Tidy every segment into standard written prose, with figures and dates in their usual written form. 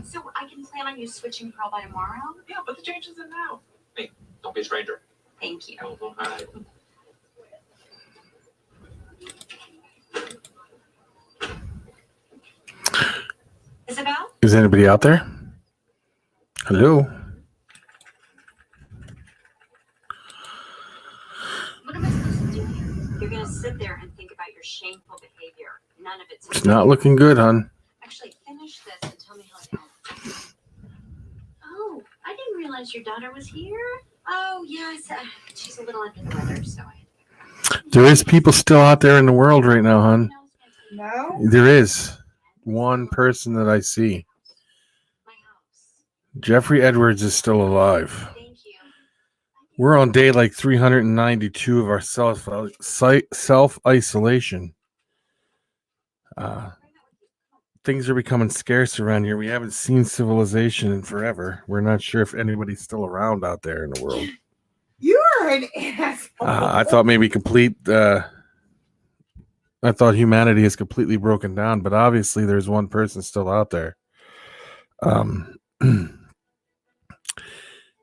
So I can plan on you switching Pearl by tomorrow? Yeah, put the changes in now. Hey, don't be a stranger. Thank you. All right. Isabel? Is anybody out there? Hello? What am I supposed to do here? You're going to sit there and think about your shameful behavior. None of it's... It's not looking good, hon. Actually, finish this and tell me how it ends. Oh, I didn't realize your daughter was here. Oh, yes. She's a little under the weather, so There is people still out there in the world right now, hon. No? There is one person that I see. My house. Jeffrey Edwards is still alive. Thank you. We're on day like 392 of our self-isolation. Things are becoming scarce around here. We haven't seen civilization in forever. We're not sure if anybody's still around out there in the world. You're an asshole. I thought maybe I thought humanity has completely broken down, but obviously there's one person still out there. It's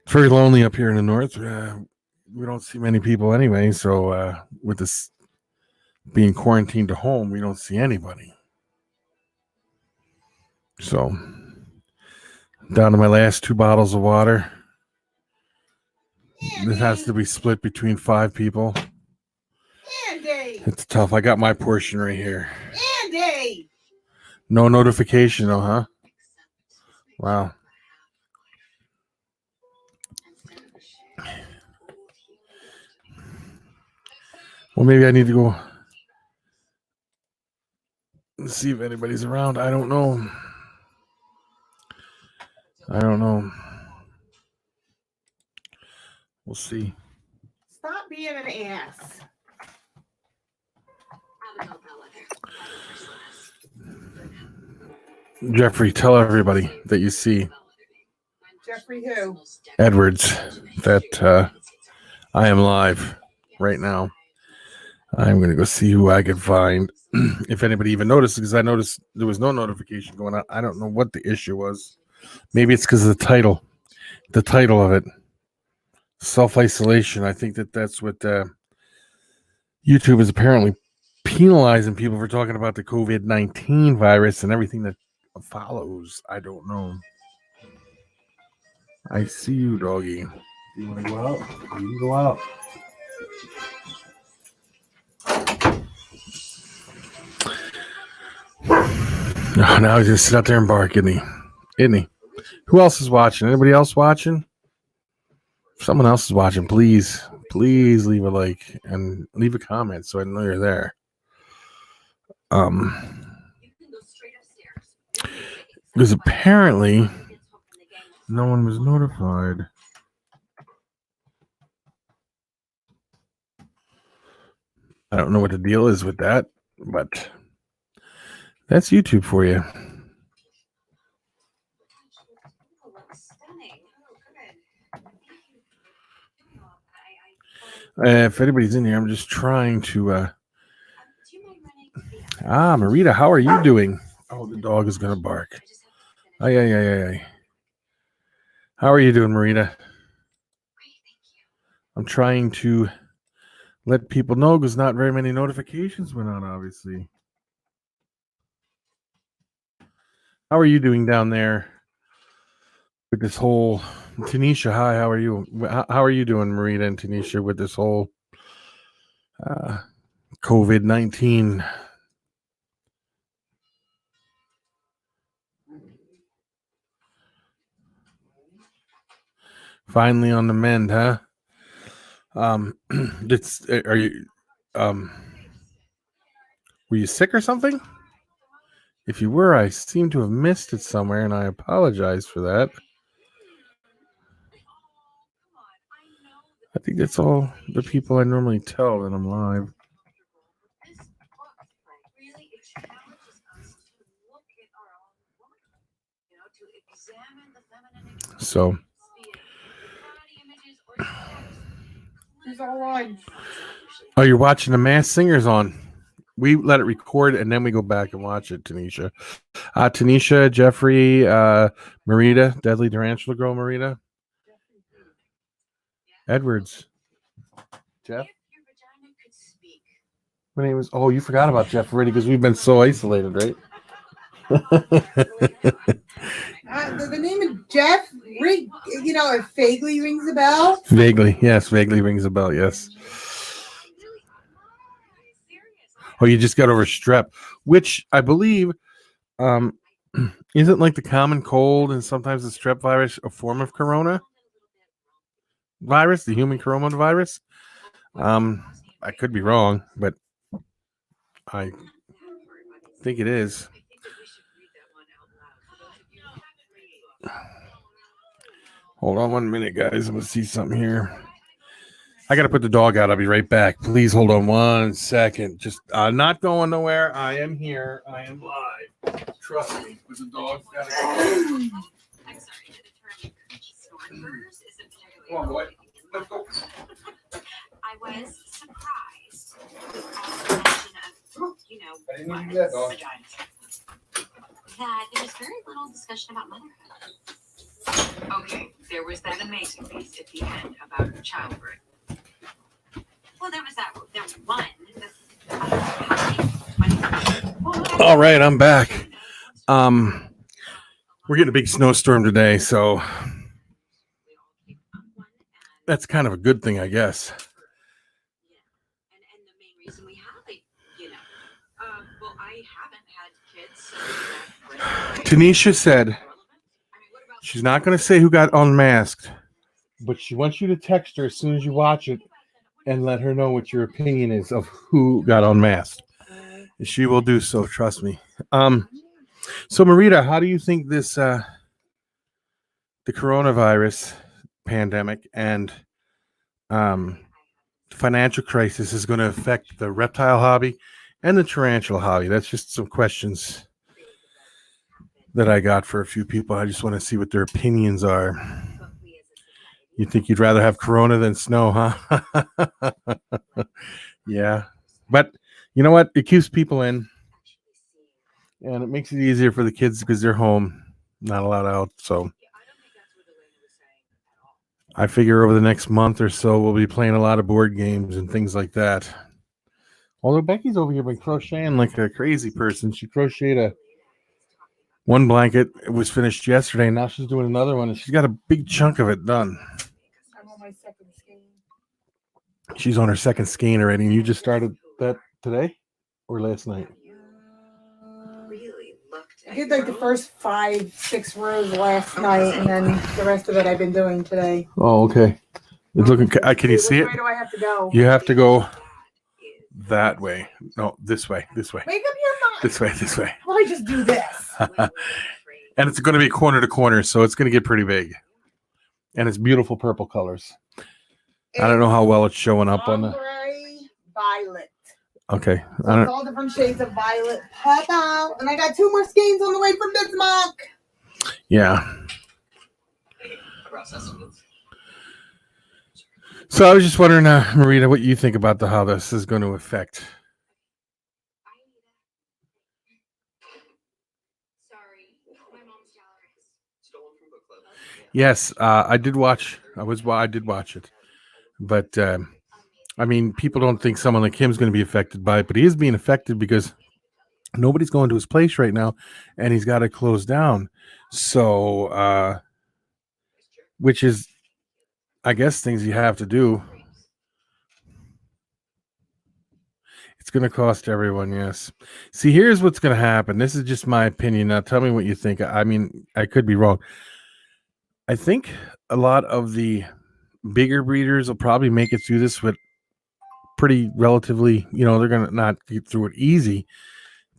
very lonely up here in the north. We don't see many people anyway, so with this being quarantined to home, we don't see anybody. So, down to my last 2 bottles of water. This has to be split between 5 people. Andy! It's tough. I got my portion right here. Andy! No notification, though, huh? Wow. Well, maybe I need to go see if anybody's around. I don't know. We'll see. Stop being an ass. Jeffrey, tell everybody that you see Jeffrey who? Edwards that I am live right now. I'm going to go see who I can find. If anybody even noticed, because I noticed there was no notification going on. I don't know what the issue was. Maybe it's because of the title. The title of it. Self-isolation. I think that's what YouTube is apparently penalizing people for talking about the COVID-19 virus and everything that follows. I don't know. I see you, doggy. You want to go out? You can go out. Oh, now he's just sit out there and bark, isn't he? Who else is watching? Anybody else watching? If someone else is watching, please leave a like and leave a comment so I know you're there. Because apparently no one was notified. I don't know what the deal is with that, but that's YouTube for you. If anybody's in here, I'm just trying to. Marita, how are you doing? Oh, the dog is gonna bark. Ay. How are you doing, Marita? I'm trying to let people know because not very many notifications went on, obviously. How are you doing down there with this whole Tanisha? Hi, how are you? How are you doing, Marita and Tanisha, with this whole COVID-19? Finally on the mend, huh? Were you sick or something? If you were, I seem to have missed it somewhere, and I apologize for that. I think that's all the people I normally tell that I'm live. So, He's all right. oh, you're watching the Masked Singer's on. we let it record and then we go back and watch it. Tanisha, Jeffrey, Marita, Deadly Tarantula Girl, Marita, Edwards, Jeff. If your vagina could speak. My name is. Oh, you forgot about Jeff already because we've been so isolated, right? The name of Jeff, it vaguely rings a bell. Vaguely, yes. Vaguely rings a bell. Yes. Oh, you just got over strep, which I believe isn't like the common cold, and sometimes the strep virus a form of corona virus, the human coronavirus. I could be wrong, but I think it is. Hold on 1 minute, guys. I'm gonna see something here. I gotta put the dog out. I'll be right back. Please hold on 1 second. Just not going nowhere. I am here. I am live. Trust me. With the dog's gotta go. I'm sorry, the term stormers isn't Come on, boy. Let's go. I was surprised with all the mention of, I didn't even do that, dog. that there was very little discussion about motherhood. Okay, there was that amazing piece at the end about childbirth. Well, there was that one. How All right, I'm back. We're getting a big snowstorm today, so that's kind of a good thing, I guess. And the main reason we have it, Well, I haven't had kids, so Tanisha said she's not going to say who got unmasked, but she wants you to text her as soon as you watch it and let her know what your opinion is of who got unmasked. She will do so, trust me. So Marita, how do you think this the coronavirus pandemic and financial crisis is going to affect the reptile hobby and the tarantula hobby? That's just some questions that I got for a few people. I just want to see what their opinions are. You think you'd rather have corona than snow, huh? Yeah. But you know what? It keeps people in. And it makes it easier for the kids because they're home, not allowed out. So I figure over the next month or so, we'll be playing a lot of board games and things like that. Although Becky's over here been crocheting like a crazy person. She crocheted one blanket. It was finished yesterday. Now she's doing another one, and she's got a big chunk of it done. I'm on my second skein. She's on her second skein already. And you just started that today or last night? really looked I did like the first 5-6 rows last night, and then the rest of it I've been doing today. Oh, okay. It's looking. Can you see it? Which way do I have to go? You have to go that way. No, this way. This way. Make up your mind. This way. This way. Why don't I just do this? And it's going to be corner to corner, so it's going to get pretty big. And it's beautiful purple colors. I don't know how well it's showing up on the. Ombre violet. Okay. So it's all different shades of violet. Pop out. And I got 2 more skeins on the way from Bismarck. Yeah. So I was just wondering, Marita, what you think about how this is going to affect. sorry, my mom's galleries. Stolen from book club. Yes, I did watch. I did watch it, but I mean, people don't think someone like him is going to be affected by it, but he is being affected because nobody's going to his place right now, and he's got to close down. So, which is, I guess, things you have to do. It's going to cost everyone, yes. See, here's what's going to happen. This is just my opinion. Now, tell me what you think. I mean, I could be wrong. I think a lot of the bigger breeders will probably make it through this with pretty relatively, they're going to not get through it easy,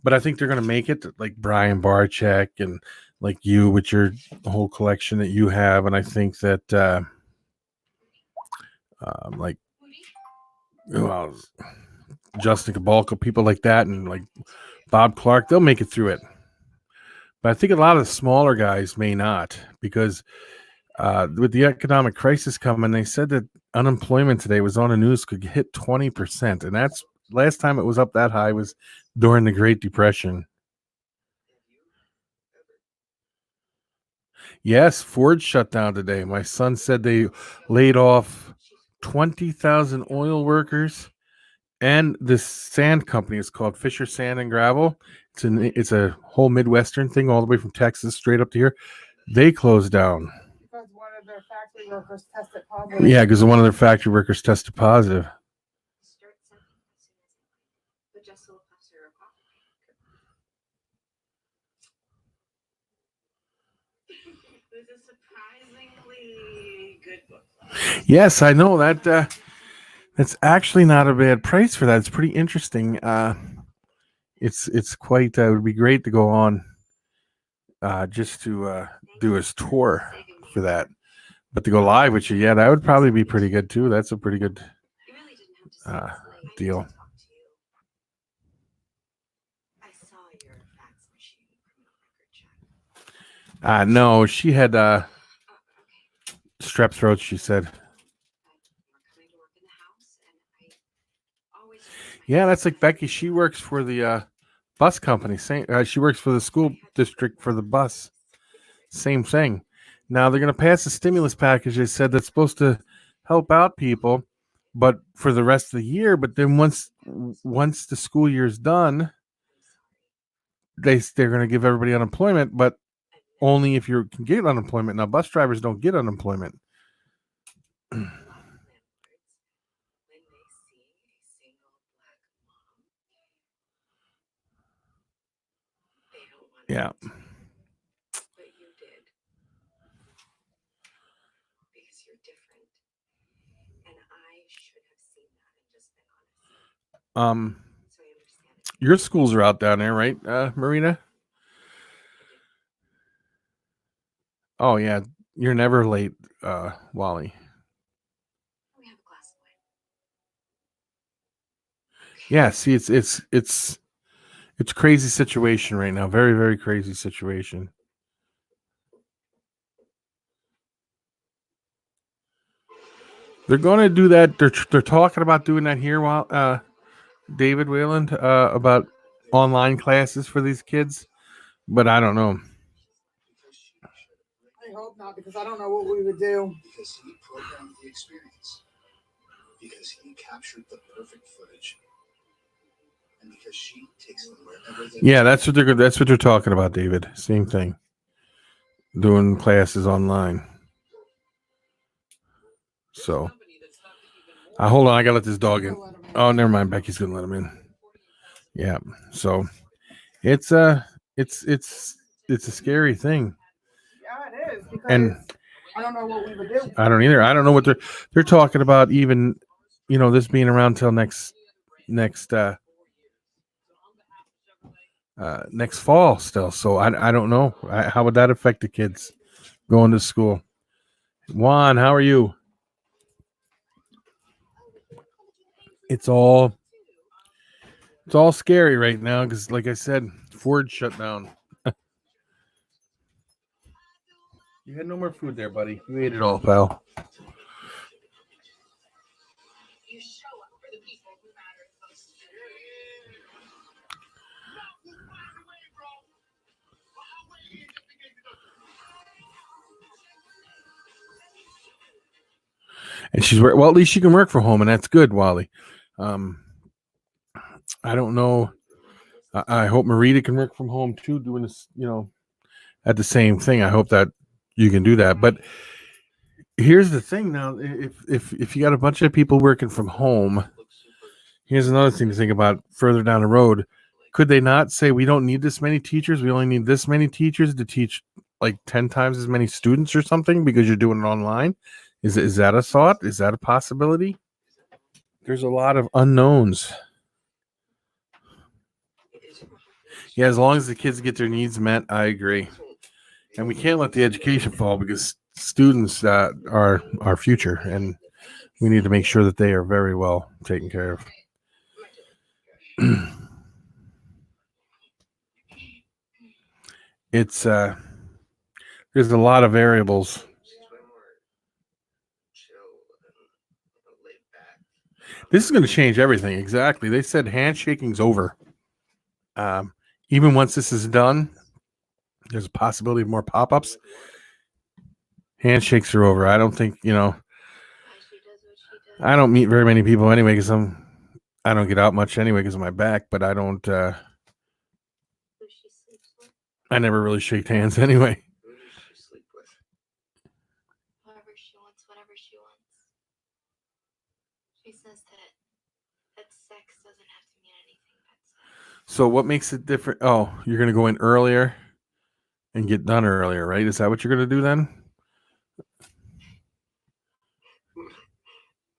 but I think they're going to make it, like Brian Barczyk and like you with your whole collection that you have. And I think that, like, well, Justin Cabalco, people like that, and like Bob Clark, they'll make it through it. But I think a lot of the smaller guys may not, because with the economic crisis coming, they said that unemployment today was on the news could hit 20%, and last time it was up that high was during the Great Depression. Yes, Ford shut down today. My son said they laid off 20,000 oil workers, and this sand company is called Fisher Sand and Gravel. It's a whole Midwestern thing, all the way from Texas straight up to here. They closed down. Because one of their factory workers tested positive. Yeah, because one of their factory workers tested positive. Start something as soon as I but just a little closer or coffee. This is surprisingly good book. Yes, I know that. That's actually not a bad price for that. It's pretty interesting. It's quite. It would be great to go on, just to do his tour for that. But to go live with you, yeah, that would probably be pretty good too. That's a pretty good You really didn't have to stay this late deal. to talk to you. I saw your fax machine criminal record check. No, she had Oh, okay. strep throat. She said, You're coming to work in the house, and I always. "Yeah, that's like Becky. She works for the bus company. Same. She works for the school district for the bus. Same thing. Now they're going to pass a stimulus package. They said that's supposed to help out people, but for the rest of the year. But then once the school year's done, they're going to give everybody unemployment, but only if you can get unemployment. Now bus drivers don't get unemployment. When they see a single black mom, they don't want Yeah. it. But you did. Because you're different. And I should have seen that and just been honest. So I understand it. Your schools are out down there, right, Marina? Oh yeah, you're never late, Wally. We have a glass of wine. Yeah, see, it's crazy situation right now. Very, very crazy situation. They're going to do that. They're talking about doing that here, while David Wayland, about online classes for these kids, but I don't know. I hope not, because I don't know what we would do. Because he programmed the experience. Because he captured the perfect footage. And because she takes them wherever they Yeah, that's what they're talking about, David. Same thing. Doing classes online. So, hold on. I gotta let this dog in. Oh, never mind. Becky's gonna let him in. Yeah. So, it's a scary thing. Yeah, it is. Because And I don't know what we would do. I don't either. I don't know what they're talking about. Even, this being around till next fall still. So I don't know. How would that affect the kids going to school? Juan, how are you? It's all scary right now because, like I said, Ford shut down. You had no more food there, buddy. You ate it all, pal. You show up for the people who matter most. And she's well. At least she can work from home, and that's good, Wally. I don't know. I hope Marita can work from home too, doing this, at the same thing. I hope that you can do that. But here's the thing now: if you got a bunch of people working from home, here's another thing to think about further down the road. Could they not say we don't need this many teachers? We only need this many teachers to teach like 10 times as many students or something because you're doing it online? Is that a thought? Is that a possibility? There's a lot of unknowns. Yeah, as long as the kids get their needs met, I agree. And we can't let the education fall because students are our future, and we need to make sure that they are very well taken care of. It's there's a lot of variables. This is going to change everything. Exactly. They said handshaking's over. Even once this is done, there's a possibility of more pop-ups. Handshakes are over. I don't think, Why she does what she does. I don't meet very many people anyway because I don't get out much anyway because of my back, but I don't, Who she sleeps with. I never really shake hands anyway. Who does she sleep with? Whoever she wants, whatever she wants. She says that sex doesn't have to mean anything but sex. So what makes it different? Oh, you're going to go in earlier and get done earlier, right? Is that what you're going to do then?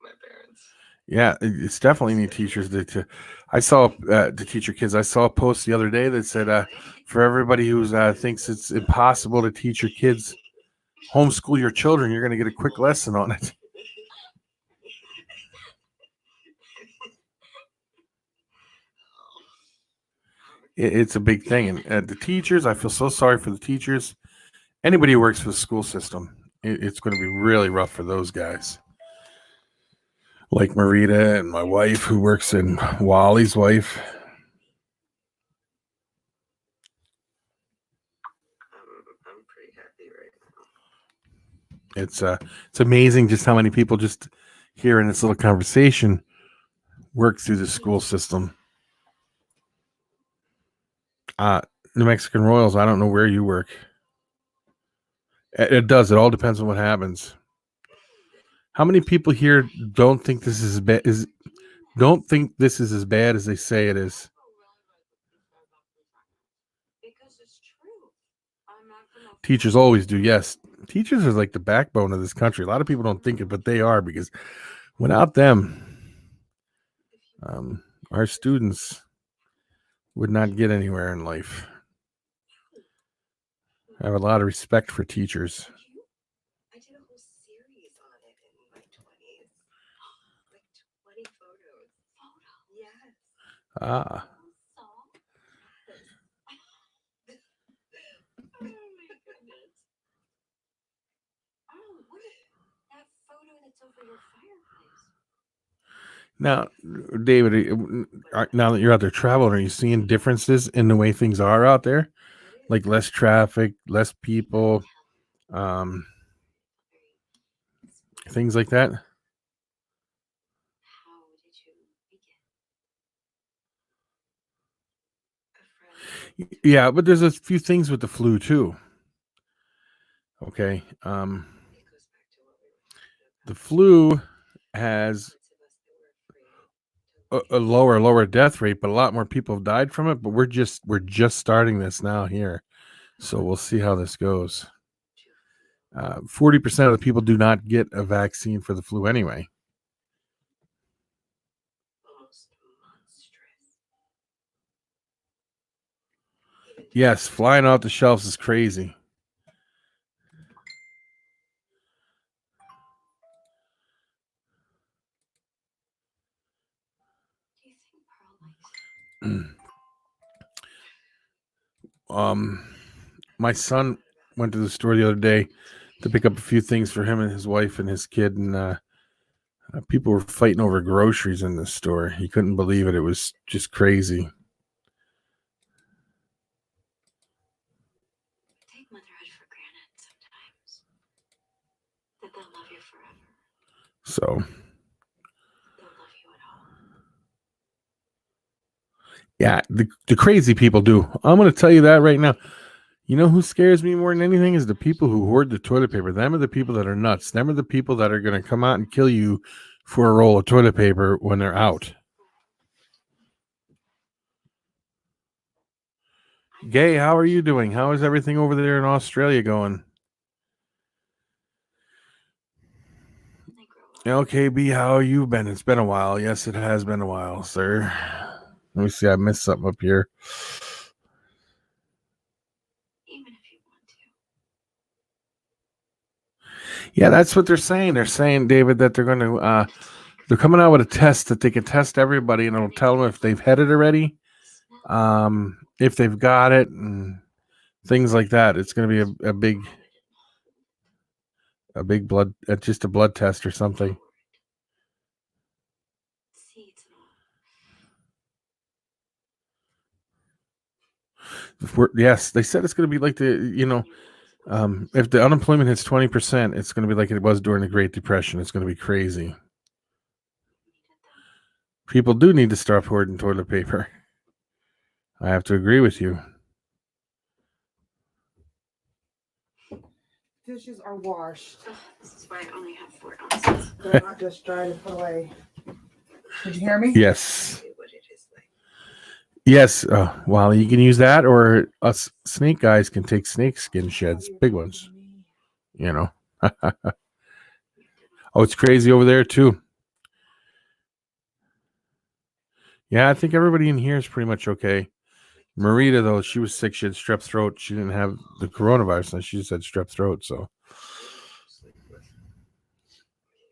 My parents. Yeah, it's definitely need teachers to I saw to teach your kids. I saw a post the other day that said for everybody who thinks it's impossible to teach your kids, homeschool your children, you're going to get a quick lesson on it. It's a big thing, and the teachers, I feel so sorry for the teachers. Anybody who works for the school system, it's going to be really rough for those guys. Like Marita and my wife, who works in Wally's wife. I'm pretty happy right now. It's amazing just how many people just here in this little conversation work through the school system. New Mexican Royals, I don't know where you work. It does. It all depends on what happens. How many people here don't think this is don't think this is as bad as they say it is? Because it's true. I'm not gonna Teachers always do. Yes, teachers are like the backbone of this country. A lot of people don't think it, but they are, because without them, our students would not get anywhere in life. I have a lot of respect for teachers. I did a whole series on it in my 20s. Like 20 photos. Yes. Ah, Oh my goodness. Oh, what is that photo that's over your fireplace? now, David, now that you're out there traveling, are you seeing differences in the way things are out there? Like less traffic, less people, things like that? How did you begin? A friend. Yeah, but there's a few things with the flu too. Okay. It goes back to what we were talking about. The flu has Parts of us that were afraid a lower death rate, but a lot more people have died from it. But we're just starting this now here, so we'll see how this goes. 40% of the people do not get a vaccine for the flu anyway. almost monstrous. Even Yes, flying off the shelves is crazy. Do you think Pearl likes My son went to the store the other day to pick up a few things for him and his wife and his kid, and people were fighting over groceries in the store. He couldn't believe it. It was just crazy. take motherhood for granted sometimes? That they'll love you forever. So, They'll love you at all. yeah, the crazy people do. I'm going to tell you that right now. You know who scares me more than anything is the people who hoard the toilet paper. Them are the people that are nuts. Them are the people that are going to come out and kill you for a roll of toilet paper when they're out. Gay, how are you doing? How is everything over there in Australia going? They grow up. LKB, how have you been? It's been a while. Yes, it has been a while, sir. Let me see. I missed something up here. Even if you want to. Yeah, that's what they're saying. They're saying, David, that they're going to they're coming out with a test that they can test everybody, and it'll tell them if they've had it already, if they've got it, and things like that. It's going to be a big blood, just a blood test or something. Yes, they said it's going to be like if the unemployment hits 20%, it's going to be like it was during the Great Depression. It's going to be crazy. People do need to stop hoarding toilet paper. I have to agree with you. Dishes are washed. Ugh, this is why I only have 4 ounces. They're not just dry to put away. Did you hear me? Yes. See what it is like. Yes. Well, you can use that, or us snake guys can take snake skin sheds, big ones. You know. Oh, it's crazy over there too. Yeah, I think everybody in here is pretty much okay. Marita, though, she was sick. She had strep throat. She didn't have the coronavirus, and she just had strep throat. So, Sleep with.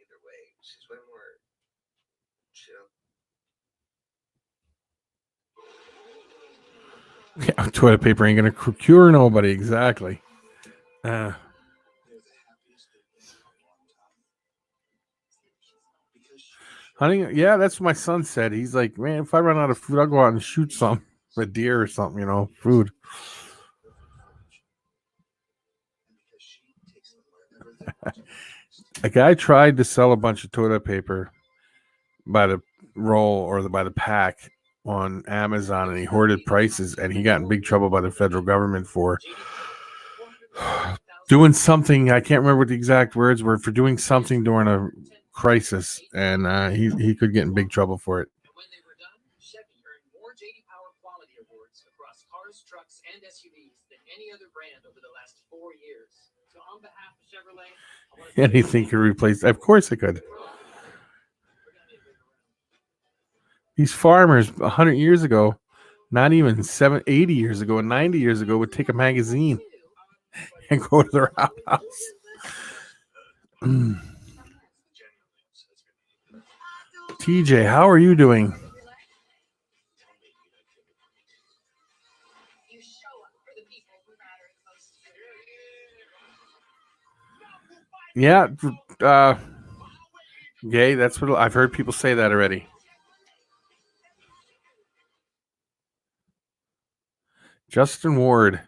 Either way, she's way more chill. yeah, toilet paper ain't gonna cure nobody. Exactly. They're the happiest they've been in a long time. Because she Honey, yeah, that's what my son said. He's like, man, if I run out of food, I'll go out and shoot some, a deer or something, food. and because she takes them wherever they want to go next. A guy tried to sell a bunch of toilet paper by the roll or by the pack on Amazon, and he hoarded prices, and he got in big trouble by the federal government for doing something. I can't remember what the exact words were, for doing something during a crisis, and he could get in big trouble for it. And when they were done, Chevy earned more J.D. Power quality awards across cars, trucks, and SUVs than any other brand over the last 4 years. So on behalf of Chevrolet, I want to Anything could replace. Of course, it could. These farmers 100 years ago, not even 80 years ago, and 90 years ago, would take a magazine and go to their outhouse. TJ, how are you doing? You show up for the people who matter the most to you. Yeah, Gay, that's what I've heard people say that already. Justin Ward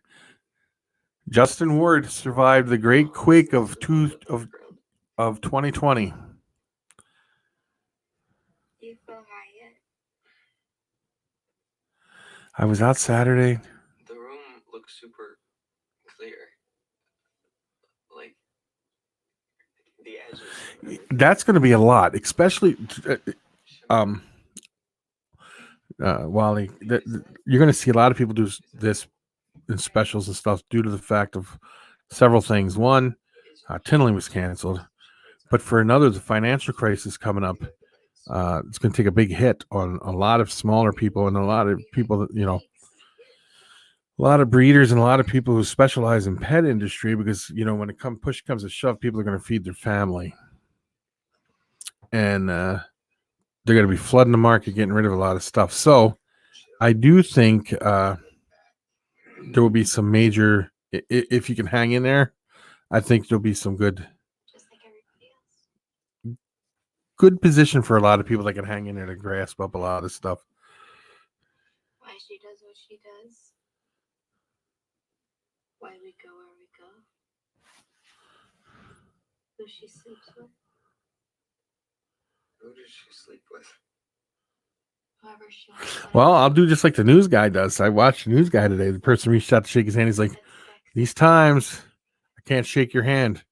survived the great quake of 2020. You feel Hyatt? I was out Saturday. The room looks super clear. Like the edges. That's going to be a lot, especially Wally. You're going to see a lot of people do this in specials and stuff due to the fact of several things. One, Tinley was canceled, but for another, the financial crisis coming up. It's going to take a big hit on a lot of smaller people and a lot of people that, a lot of breeders and a lot of people who specialize in pet industry, because, when push comes to shove, people are going to feed their family. And they're going to be flooding the market, getting rid of a lot of stuff. So I do think there will be some major, if you can hang in there, I think there'll be some good Just like everybody else. good position for a lot of people that can hang in there to grasp up a lot of stuff. Why she does what she does. Why we go where we go. Who she sleeps with. Who does she sleep with? Whoever she wants. Well, I'll do just like the news guy does. I watched the news guy today. The person reached out to shake his hand. He's like, these times, I can't shake your hand.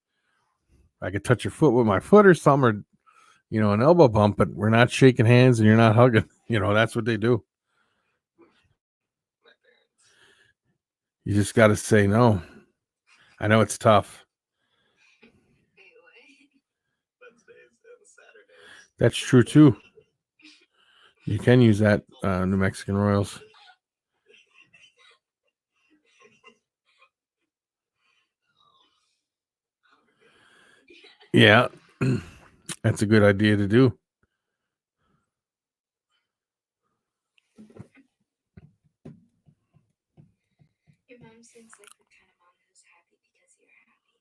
I could touch your foot with my foot or something, or, an elbow bump, but we're not shaking hands and you're not hugging. That's what they do. My parents. You just got to say no. I know it's tough. Wednesdays and Saturdays. That's true, too. You can use that New Mexican Royals. Yeah, that's a good idea to do. Your mom seems like the kind of mom who's happy because you're happy.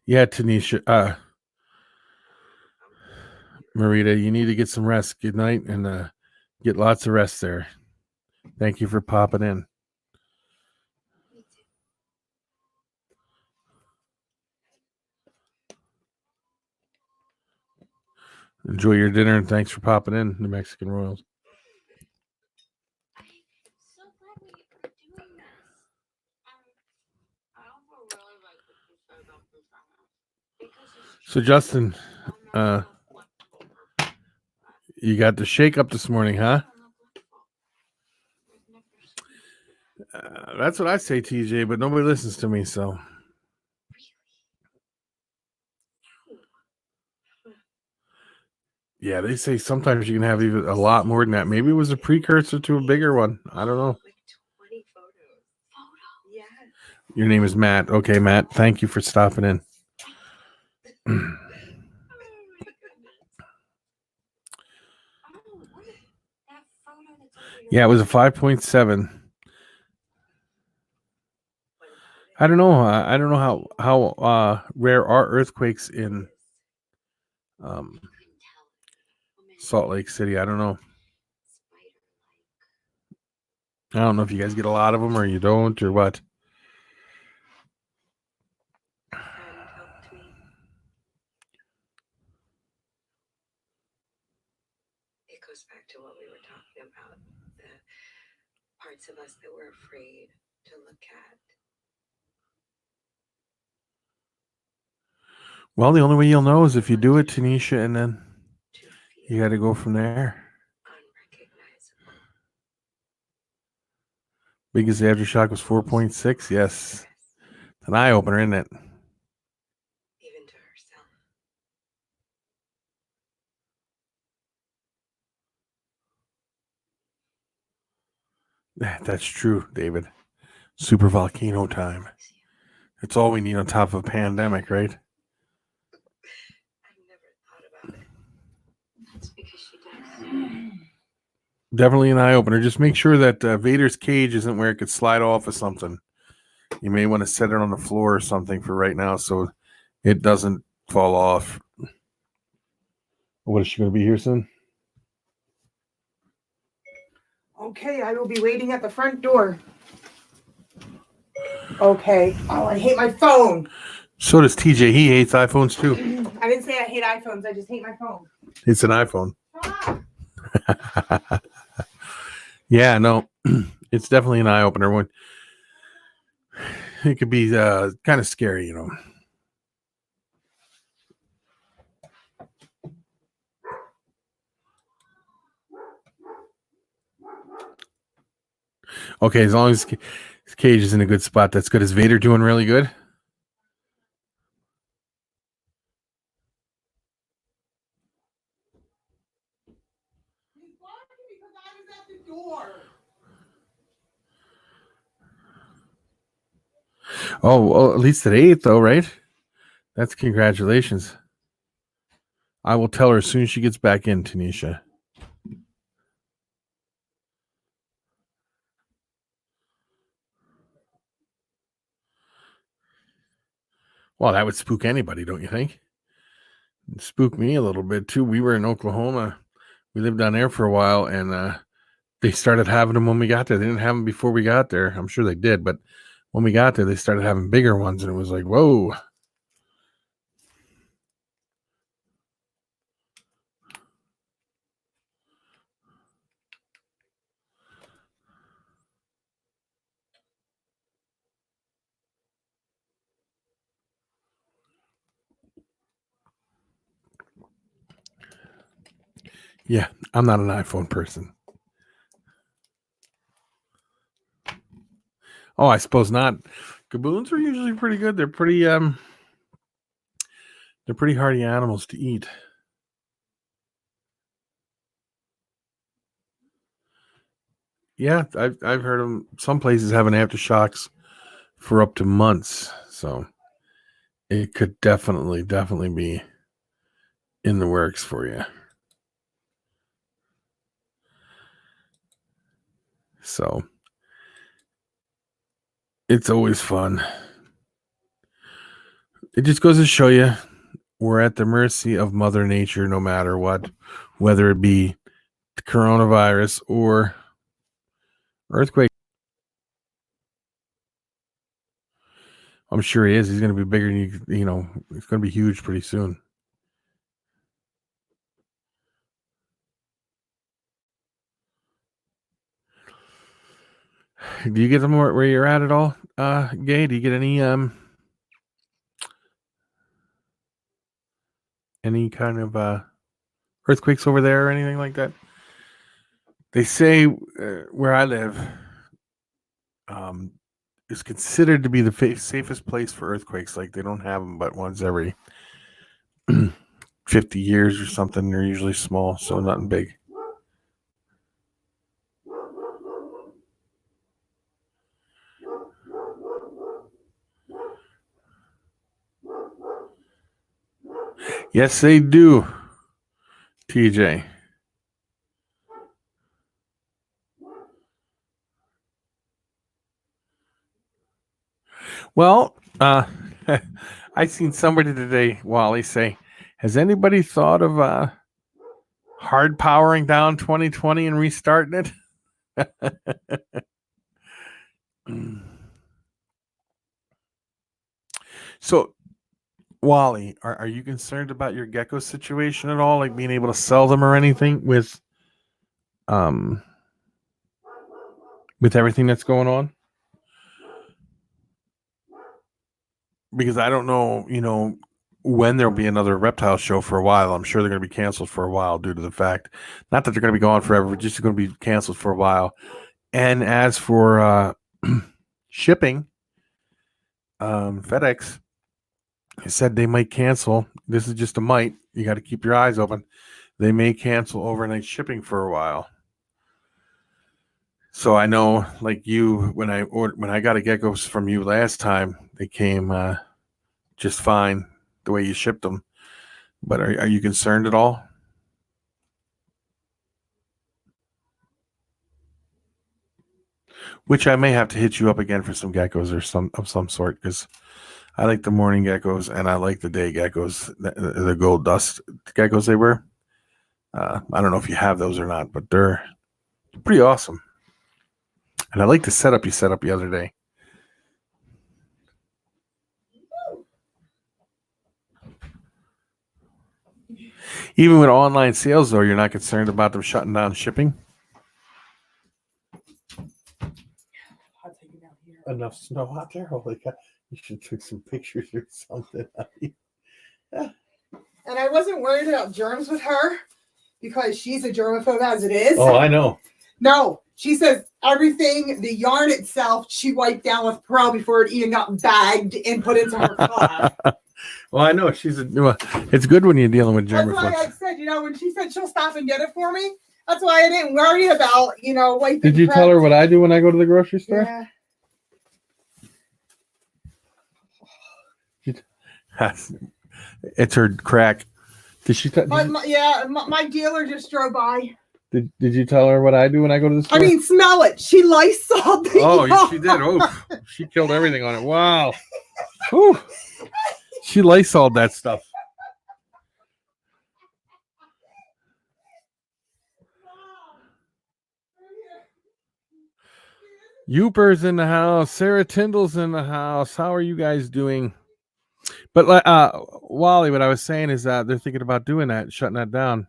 Yeah, Tanisha. Marita, you need to get some rest. Good night, and get lots of rest there. Thank you for popping in. Enjoy your dinner and thanks for popping in, New Mexican Royals. I'm so glad we are doing this. I also really like what you said about the summer. Because it's So true. Justin, I'm not so flexible. you got the shake up this morning, huh? I've never seen That's what I say, TJ, but nobody listens to me, so. Yeah, they say sometimes you can have even a lot more than that. Maybe it was a precursor to a bigger one. I don't know. Like 20 photos. Yes. Your name is Matt. Okay, Matt. Thank you for stopping in. Oh my goodness. Oh, what? That photo that's over your Yeah, it was a 5.7. I don't know. I don't know how rare are earthquakes in couldn't tell. Salt Lake City. I don't know. I don't know if you guys get a lot of them or you don't or what. A friend helped me. It goes back to what we were talking about, the parts of us that we're afraid to look at. Well, the only way you'll know is if you do it, Tanisha, and then To you feel got to go from there. unrecognizable. Biggest aftershock was 4.6. Yes. An eye opener, isn't it? Even to herself. That's true, David. Super volcano time. It's all we need on top of a pandemic, right? I've never thought about it. That's because she does. Definitely an eye opener. Just make sure that Vader's cage isn't where it could slide off of something. You may want to set it on the floor or something for right now so it doesn't fall off. What, is she going to be here soon? Okay, I will be waiting at the front door. Okay. Oh, I hate my phone. So does TJ. He hates iPhones too. I didn't say I hate iPhones. I just hate my phone. It's an iPhone. Ah. Yeah, no, it's definitely an eye opener. When it could be kind of scary, you know. Okay, as long as his cage is in a good spot, that's good. Is Vader doing really good? He's barking because I was at the door. Oh, well, at least at 8, though, right? That's congratulations. I will tell her as soon as she gets back in, Tanisha. Well, that would spook anybody, don't you think? It'd spook me a little bit, too. We were in Oklahoma. We lived down there for a while, and they started having them when we got there. They didn't have them before we got there. I'm sure they did, but when we got there, they started having bigger ones, and it was like, whoa. Yeah, I'm not an iPhone person. Oh, I suppose not. Gaboons are usually pretty good. They're pretty hardy animals to eat. Yeah, I've heard them. Some places having aftershocks for up to months, so it could definitely be in the works for you. So it's always fun. It just goes to show you we're at the mercy of Mother Nature no matter what, whether it be the coronavirus or earthquake. I'm sure he is. He's going to be bigger than you know, it's going to be huge pretty soon. Do you get them where you're at all, Gay? Do you get any kind of earthquakes over there or anything like that? They say where I live is considered to be the safest place for earthquakes. Like they don't have them but once every 50 years or something. They're usually small, so nothing big. Yes, they do, TJ. Well, I seen somebody today, Wally, say, has anybody thought of hard powering down 2020 and restarting it? So, Wally, are you concerned about your gecko situation at all? Like being able to sell them or anything with everything that's going on? Because I don't know, when there'll be another reptile show for a while. I'm sure they're going to be canceled for a while due to the fact, not that they're going to be gone forever, but just going to be canceled for a while. And as for shipping, FedEx said they might cancel. This is just a might. You got to keep your eyes open. They may cancel overnight shipping for a while. So I know, like you, when I got a geckos from you last time, they came just fine the way you shipped them. But are you concerned at all? Which I may have to hit you up again for some geckos or some sort, because I like the morning geckos and I like the day geckos, the gold dust geckos they were. I don't know if you have those or not, but they're pretty awesome. And I like the setup you set up the other day. Even with online sales, though, you're not concerned about them shutting down shipping? I'll take it down here. Enough snow out there? Holy cow. You should take some pictures or something. And I wasn't worried about germs with her because she's a germaphobe as it is. Oh, I know. No, she says everything, the yarn itself, she wiped down with Pearl before it even got bagged and put into her car. Well, I know it's good when you're dealing with That's why I germaphones. said, when she said she'll stop and get it for me, that's why I didn't worry about, wiping. Did you tell her what I do when I go to the grocery store? Yeah. It's her crack. Did she? My dealer just drove by. Did you tell her what I do when I go to the store? I mean, smell it. She Lysol the Oh, yarn. she did. Oh, she killed everything on it. Wow. Whew. She Lysol'd that stuff. Youper's in the house. Sarah Tyndall's in the house. How are you guys doing? But Wally, what I was saying is that they're thinking about doing that, shutting that down.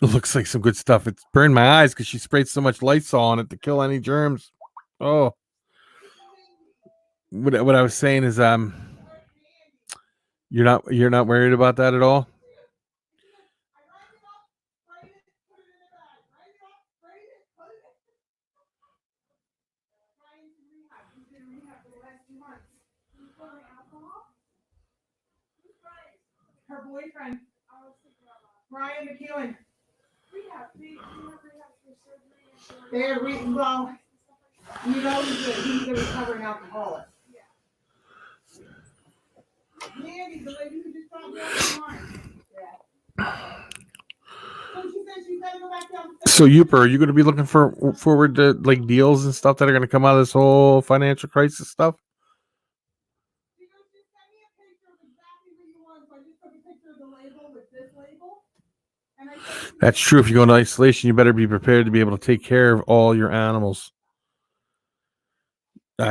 It looks like some good stuff. It's burned my eyes because she sprayed so much Lysol on it to kill any germs. Oh, what I was saying is you're not worried about that at all. Her boyfriend, Ryan McEwen. They're he's a recovering alcoholic. Yeah, he's the lady who just stopped down So she said she's got to go back down. So, Youper, are you going to be looking forward to like deals and stuff that are going to come out of this whole financial crisis stuff? That's true. If you go into isolation, you better be prepared to be able to take care of all your animals.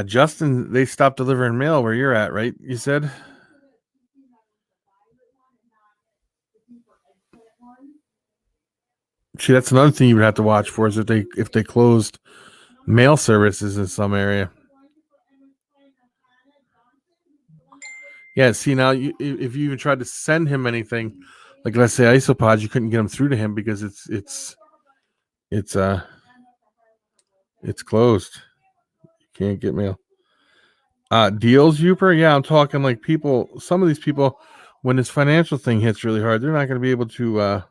Justin, they stopped delivering mail where you're at, right? You said? See, that's another thing you would have to watch for is if they closed mail services in some area. Yeah, see now, if you even tried to send him anything, like let's say isopods, you couldn't get them through to him because it's closed. You can't get mail. Deals, Uper. Yeah, I'm talking like people. Some of these people, when this financial thing hits really hard, they're not going to be able to.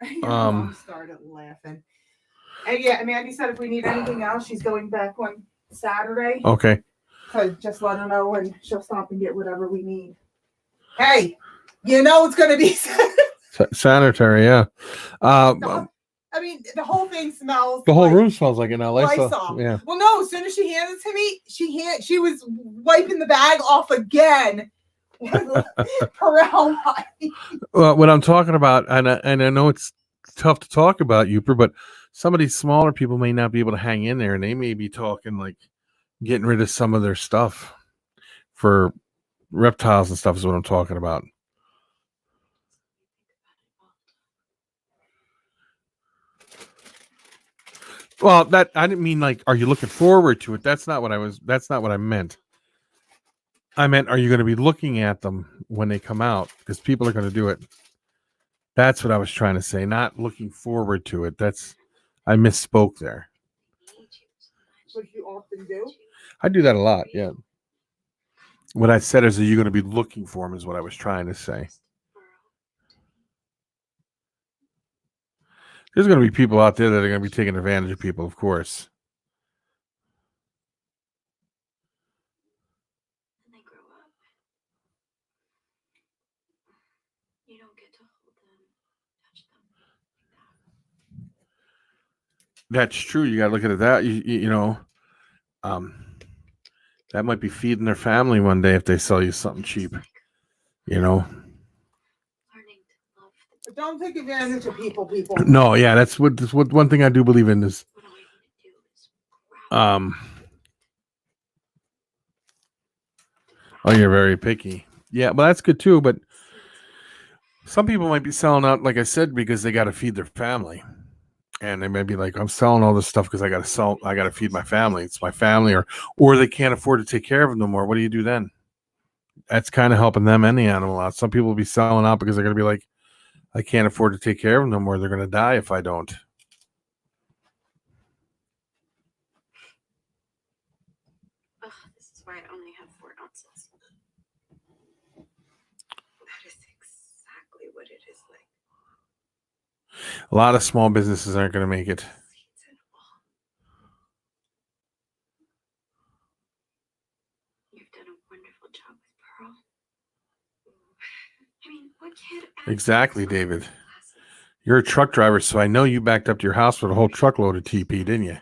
Your mom started laughing. And yeah, Mandy said if we need anything else, she's going back on Saturday. Okay. So just let her know and she'll stop and get whatever we need. Hey, you know it's going to be Sanitary, yeah. I mean, the whole thing smells. The whole room smells like it now. Lysol. Yeah. Well, no. As soon as she handed it to me, she was wiping the bag off again. Perel. Well, what I'm talking about, and I know it's tough to talk about, Uper, but some of these smaller people may not be able to hang in there, and they may be talking like getting rid of some of their stuff for reptiles and stuff is what I'm talking about. Well, that I didn't mean like, are you looking forward to it? That's not what I meant. I meant, are you going to be looking at them when they come out? Because people are going to do it. That's what I was trying to say. Not looking forward to it. I misspoke there. Which you often do. I do that a lot. Yeah. What I said is, are you going to be looking for them? Is what I was trying to say. There's going to be people out there that are going to be taking advantage of people, of course. When they grow up, you don't get to hold them, touch them. That's true. You got to look at it that you know, that might be feeding their family one day if they sell you something cheap. You know. But don't take advantage of people. No, yeah, that's what one thing I do believe in is. Oh, you're very picky. Yeah, but that's good too. But some people might be selling out, like I said, because they got to feed their family, and they may be like, "I'm selling all this stuff because I got to feed my family. It's my family," or they can't afford to take care of them no more. What do you do then? That's kind of helping them and the animal out. Some people will be selling out because they're going to be like, I can't afford to take care of them no more. They're going to die if I don't. Ugh, this is why I only have 4 ounces. That is exactly what it is like. A lot of small businesses aren't going to make it. You've done a wonderful job with Pearl. I mean, what kid? Exactly, David. You're a truck driver, so I know you backed up to your house with a whole truckload of TP, didn't you?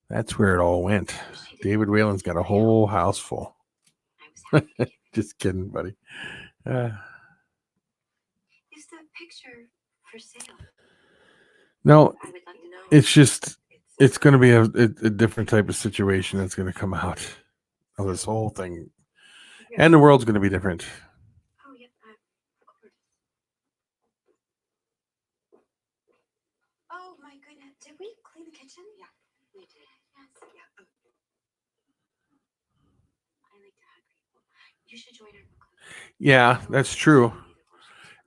That's where it all went. David Whalen's got a whole house full. Just kidding, buddy. Is the picture for sale? No, I would like to know. it's just, it's going to be a different type of situation that's going to come out of this whole thing. And the world's going to be different. Oh, yeah, of course. Oh, my goodness. Did we clean the kitchen? Yeah, we did. Yes. Yeah. I like to hug people. You should join our book club. Yeah, that's true.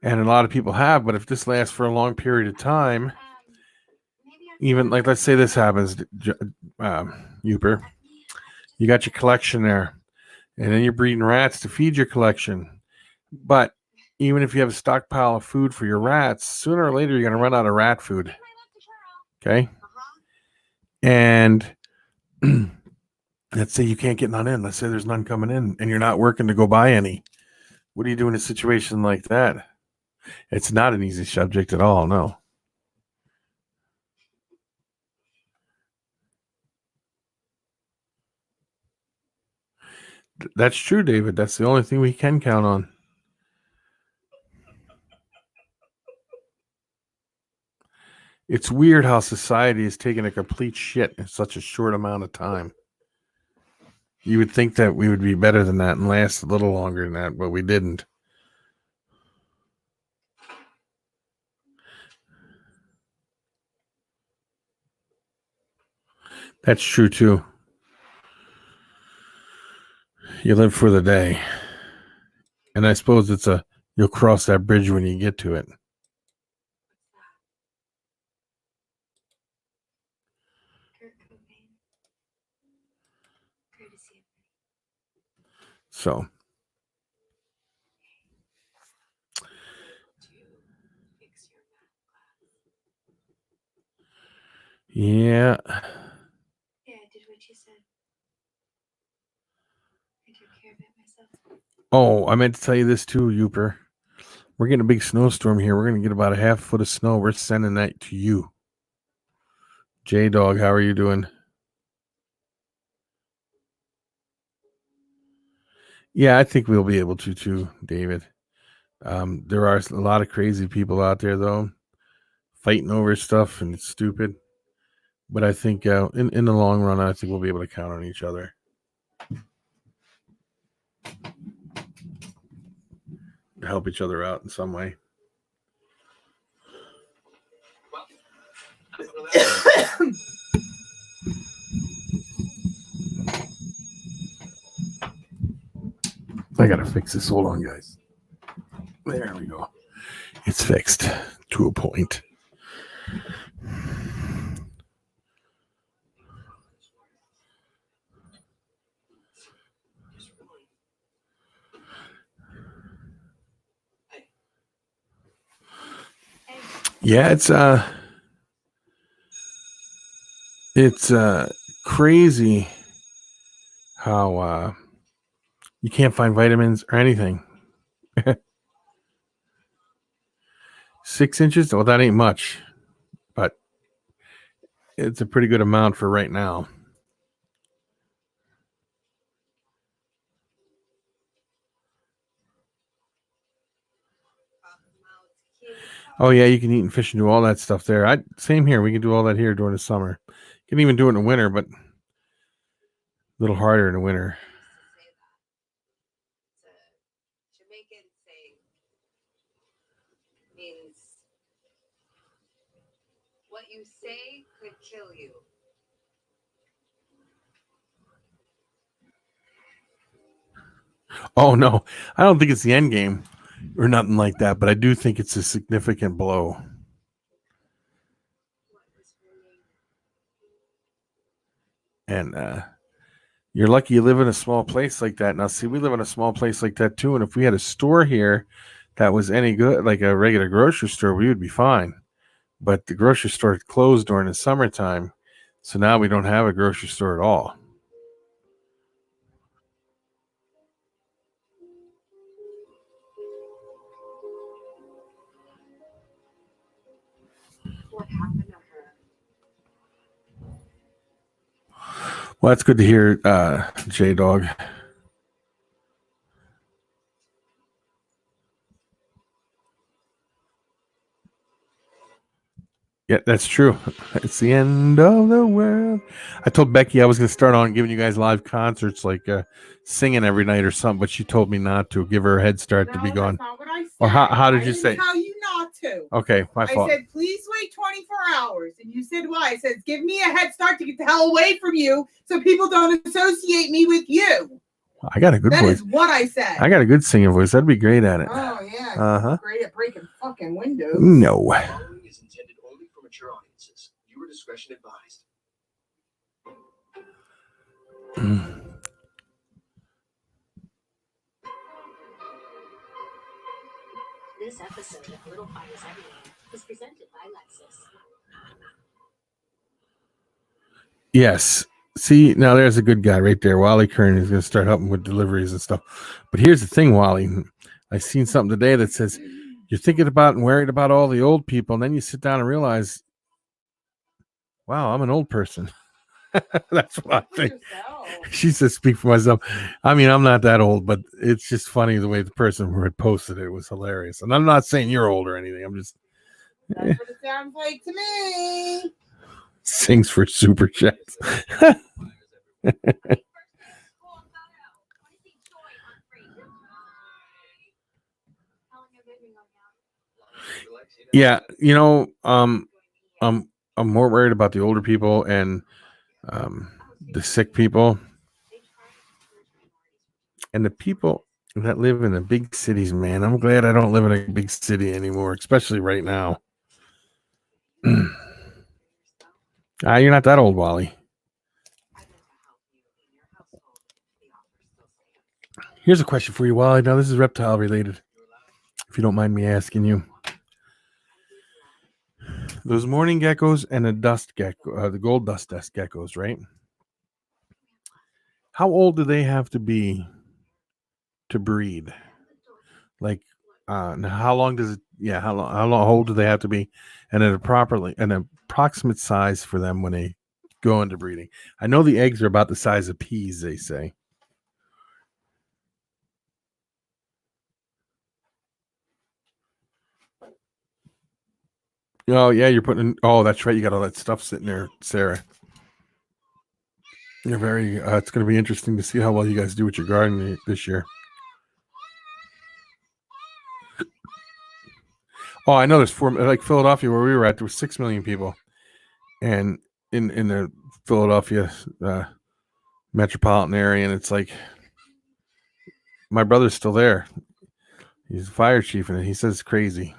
And a lot of people have, but if this lasts for a long period of time, even like, let's say this happens, Uper, you got your collection there, and then you're breeding rats to feed your collection. But even if you have a stockpile of food for your rats, sooner or later, you're going to run out of rat food. Okay. And let's say you can't get none in. Let's say there's none coming in and you're not working to go buy any. What do you do in a situation like that? It's not an easy subject at all. No. That's true, David. That's the only thing we can count on. It's weird how society is taking a complete shit in such a short amount of time. You would think that we would be better than that and last a little longer than that, but we didn't. That's true too. You live for the day. And I suppose you'll cross that bridge when you get to it. Kurt Cobain. Courtesy of So Fix your math class. yeah. Yeah, I did what you said. I took care of it myself. Oh, I meant to tell you this too, Youper. We're getting a big snowstorm here. We're gonna get about a half foot of snow. We're sending that to you. J Dog, how are you doing? Yeah, I think we'll be able to too, David. There are a lot of crazy people out there though, fighting over stuff, and it's stupid. But I think in the long run, I think we'll be able to count on each other to help each other out in some way. I gotta fix this. Hold on, guys. There we go. It's fixed to a point. Yeah, it's crazy how you can't find vitamins or anything. 6 inches? Well, that ain't much, but it's a pretty good amount for right now. Oh yeah, you can eat and fish and do all that stuff there. Same here. We can do all that here during the summer. You can even do it in the winter, but a little harder in the winter. It's a Jamaican saying. Means what you say could kill you. Oh no, I don't think it's the end game or nothing like that, but I do think it's a significant blow. And you're lucky you live in a small place like that. Now, see, we live in a small place like that too. And if we had a store here that was any good, like a regular grocery store, we would be fine. But the grocery store closed during the summertime. So now we don't have a grocery store at all. What happened to her? Well, that's good to hear, J Dog. Yeah, that's true. It's the end of the world. I told Becky I was going to start on giving you guys live concerts, like singing every night or something, but she told me not to. Give her a head start to be gone. That's not what I said. Or how did I you didn't say? Tell you not to. Okay, my fault. I said, please wait 24 hours. And you said, why? I said, give me a head start to get the hell away from you so people don't associate me with you. I got a good voice. That is what I said. I got a good singing voice. I'd be great at it. Oh, yeah. Uh-huh. Great at breaking fucking windows. No. The following is intended only for mature audiences. Viewer discretion advised. This episode of Little Fires Everywhere is presented by Lexus. Yes. See, now there's a good guy right there. Wally Kern is going to start helping with deliveries and stuff. But here's the thing, Wally. I seen something today that says you're thinking about and worried about all the old people, and then you sit down and realize, wow, I'm an old person. That's what I think. She says, speak for myself. I mean, I'm not that old, but it's just funny the way the person who had posted it was hilarious. And I'm not saying you're old or anything. I'm just. That's what it sounds like to me. Sings for super chats. Yeah, I'm more worried about the older people, and the sick people, and the people that live in the big cities, man. I'm glad I don't live in a big city anymore, especially right now. You're not that old, Wally. Here's a question for you, Wally. Now, this is reptile related, if you don't mind me asking you. Those morning geckos and the dust gecko, the gold dust geckos, right? How old do they have to be to breed? Like, how long does it? Yeah, how old do they have to be, and an approximate size for them when they go into breeding? I know the eggs are about the size of peas, they say. Oh yeah, you're putting. Oh, that's right. You got all that stuff sitting there, Sarah. You're very. It's going to be interesting to see how well you guys do with your garden this year. Oh, I know there's 4, like Philadelphia, where we were at, there were 6 million people, and in the Philadelphia metropolitan area, and it's like my brother's still there. He's a fire chief, and he says it's crazy.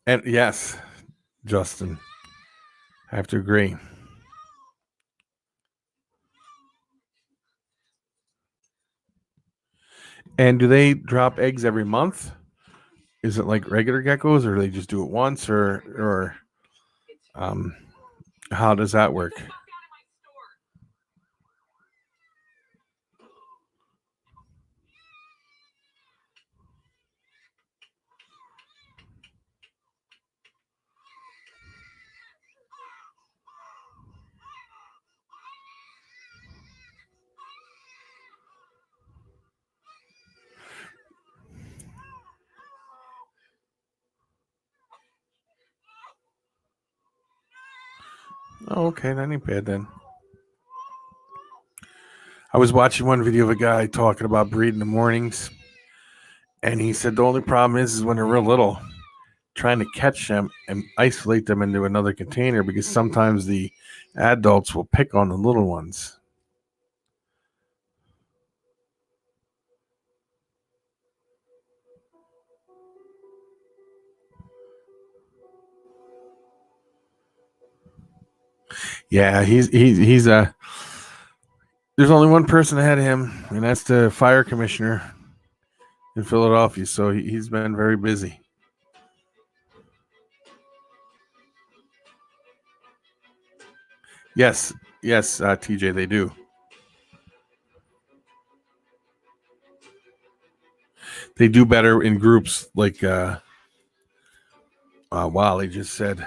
And yes, Justin, I have to agree. And do they drop eggs every month? Is it like regular geckos, or do they just do it once, or how does that work? Oh, okay, that ain't bad then. I was watching one video of a guy talking about breeding in the mornings, and he said the only problem is when they're real little, trying to catch them and isolate them into another container, because sometimes the adults will pick on the little ones. Yeah, he's there's only one person ahead of him, and that's the fire commissioner in Philadelphia. So he's been very busy. Yes, TJ, they do. They do better in groups, like Wally just said.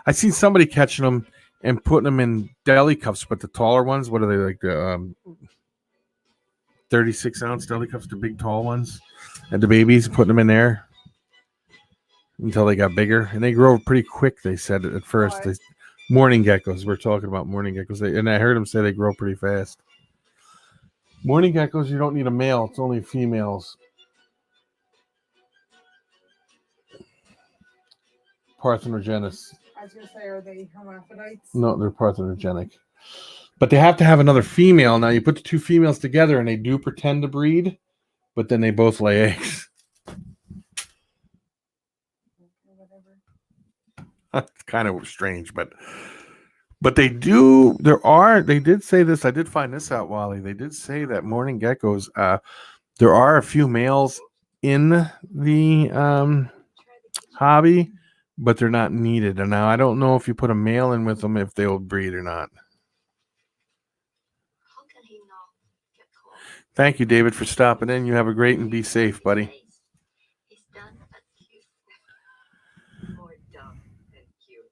I seen somebody catching them and putting them in deli cups, but the taller ones, what are they, like the 36-ounce deli cups, the big tall ones, and the babies, putting them in there until they got bigger, and they grow pretty quick. They said at first. Morning geckos. We're talking about morning geckos, and I heard them say they grow pretty fast. Morning geckos, you don't need a male; it's only females. Parthenogenous. I was gonna say, are they hermaphrodites? No, they're parthenogenic. But they have to have another female. Now you put the two females together and they do pretend to breed, but then they both lay eggs. That's kind of strange, but they do. They did say this. I did find this out, Wally. They did say that morning geckos. There are a few males in the hobby, but they're not needed. And now I don't know if you put a male in with them if they'll breed or not. How can he not get cold? Thank you, David, for stopping in. You have a great and be safe, buddy. He's done, but cute. More dumb than cute.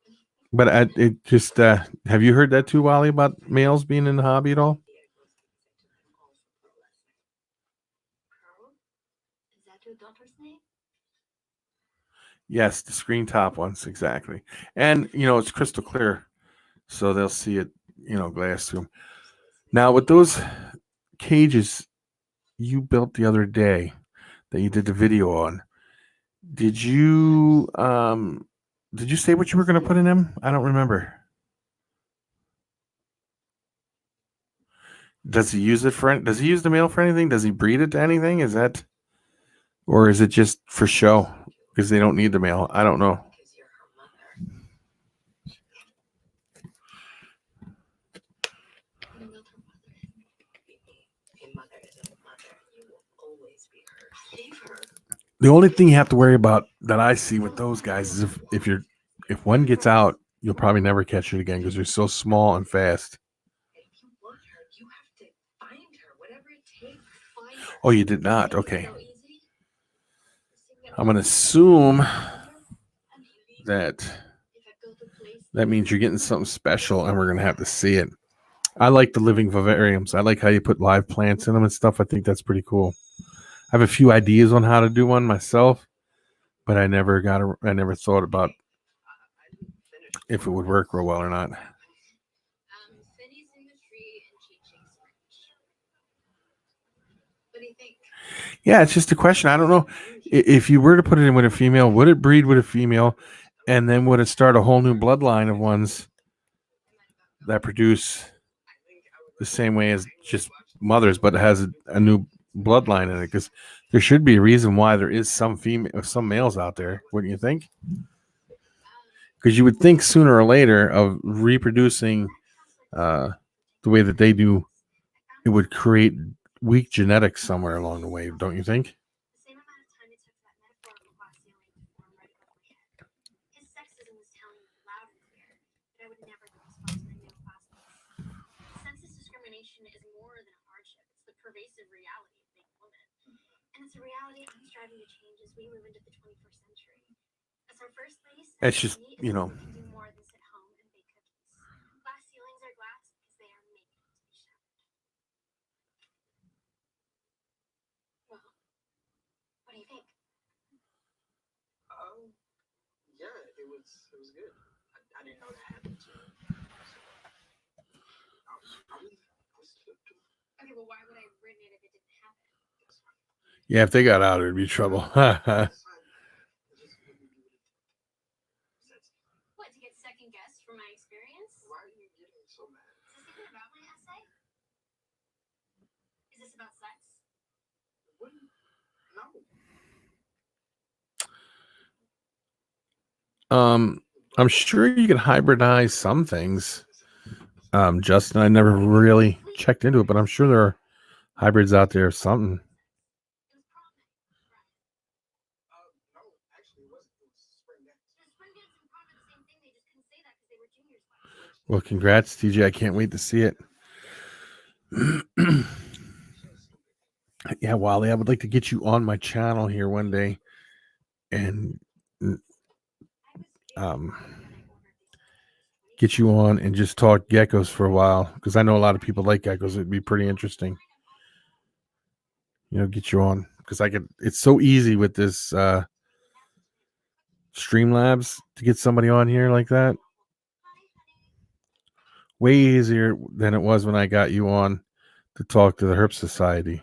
But it just have you heard that too, Wally, about males being in the hobby at all? Pearl? Is that your daughter's name? Yes, the screen top ones, exactly. And it's crystal clear, so they'll see it, glass through. Now, with those cages you built the other day that you did the video on, did you say what you were going to put in them? I don't remember. Does he use it for? Does he use the male for anything? Does he breed it to anything? Is that, or is it just for show because they don't need the male? I don't know. Because you're her mother. You're not her mother. A mother is a mother. You will always be hers. Save her. The only thing you have to worry about that I see with those guys is if one gets out, you'll probably never catch it again because they're so small and fast. If you want her, you have to find her. Whatever it takes, find her. Oh, you did not? Okay. So easy. I'm going to assume that means you're getting something special and we're going to have to see it. I like the living vivariums. I like how you put live plants in them and stuff. I think that's pretty cool. I have a few ideas on how to do one myself, but I never thought about if it would work real well or not. Cindy's in the tree and Chi-Chi's rich. What do you think? Yeah, it's just a question. I don't know. If you were to put it in with a female, would it breed with a female? And then would it start a whole new bloodline of ones that produce the same way as just mothers, but it has a new bloodline in it? Because there should be a reason why there is some males out there, wouldn't you think? Because you would think sooner or later of reproducing the way that they do, it would create weak genetics somewhere along the way, don't you think? The same amount of time it took that metaphorical glass ceiling to form right above my head. His sexism was telling me loud and clear that I would never be responsible for male classmates. Census discrimination is more than a hardship. It's the pervasive reality of being a woman. And it's a reality I'm striving to change as we move into the 21st century. As our first ladies, It's just, you know, can do more than sit home and bake cookies. Glass ceilings are glass because they are made to be shattered. Well, what do you think? Yeah, it was good. I didn't know that happened to me. Okay, well, why would I have written it if it didn't happen? Yeah, if they got out, it'd be trouble. What, to get second guessed from my experience? Why are you getting so mad? Is this even about my essay? Is this about sex? What? No. I'm sure you can hybridize some things. Justin, I never really checked into it, but I'm sure there are hybrids out there of something. It was prom night, right? No, actually, it wasn't. It was spring dance. Spring dance and prom are the same thing. They just couldn't say that because they were juniors last year. Well, congrats, TJ. I can't wait to see it. Yeah, Wally, I would like to get you on my channel here one day and get you on and just talk geckos for a while, because I know a lot of people like geckos. It'd be pretty interesting, get you on, because it's so easy with this Streamlabs to get somebody on here like that. Way easier than it was when I got you on to talk to the Herp Society.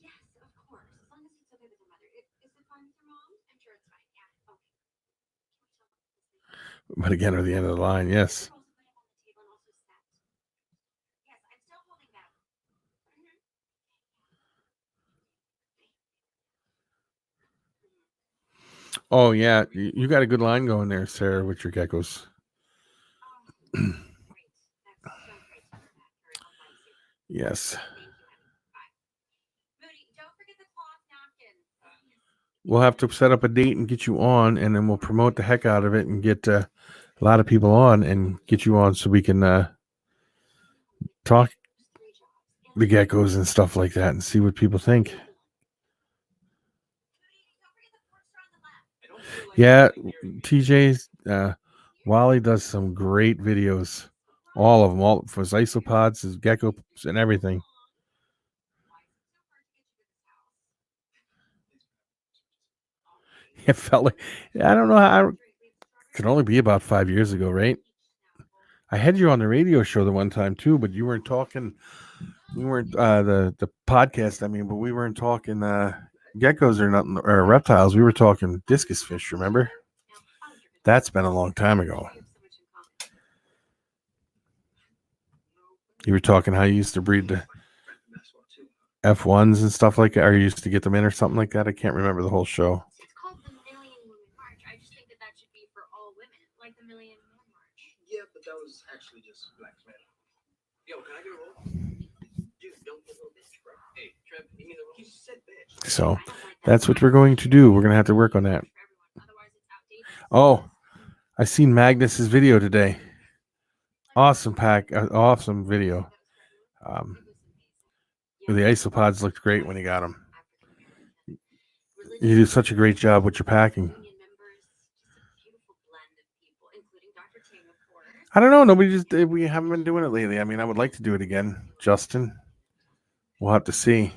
Yes, of course. As long as it's okay with your mother. Is it fine with your mom? I'm sure it's fine. Yeah. Okay. But again, at the end of the line, yes. Also put him on the table and also sat. Yes, I'm still holding that. Oh yeah, you got a good line going there, Sarah, with your geckos. Great. That's so great to hear that. Very well done, Sue. Yes. Thank you, Emma. Bye. Moody, don't forget the cloth napkin. We'll have to set up a date and get you on, and then we'll promote the heck out of it and get a lot of people on and get you on so we can talk the geckos and stuff like that and see what people think. Yeah, TJ's Wally does some great videos. All of them, all for his isopods, his geckos, and everything. It felt like I don't know how. It could only be about 5 years ago, right? I had you on the radio show the one time too, but you weren't talking. We weren't the podcast. I mean, but we weren't talking geckos or nothing or reptiles. We were talking discus fish. Remember? That's been a long time ago. You were talking how you used to breed the F1s and stuff like that, or you used to get them in or something like that. I can't remember the whole show. It's called the Million Women March. I just think that should be for all women, like the Million Man March. Yeah, but that was actually just black men. Yo, can I get a roll? Dude, don't be a little bitch, bro. Hey, Trev, give me the roll. You said bitch. So that's what we're going to do. We're going to have to work on that. Oh, I seen Magnus's video today. Awesome awesome video. The isopods looked great when he got them. You do such a great job with your packing. I don't know. We haven't been doing it lately. I mean, I would like to do it again, Justin. We'll have to see.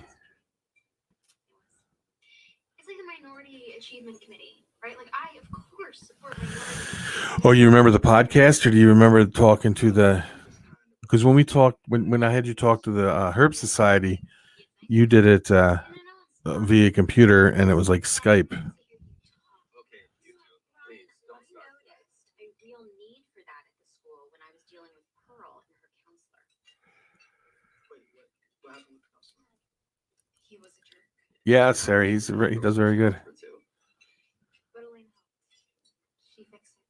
It's like the Minority Achievement Committee, right? Like I, of course, support minorities. Oh, you remember the podcast, or do you remember talking to the? Because when we talked, when I had you talk to the Herb Society, you did it via computer, and it was like Skype. Okay, you two, please, don't start. I noticed a real need for that at the school when I was dealing with Pearl and her counselor. Wait, what happened with the counselor? He was a jerk. Yeah, Sarah, he does very good. But Elaine helped. She fixed it.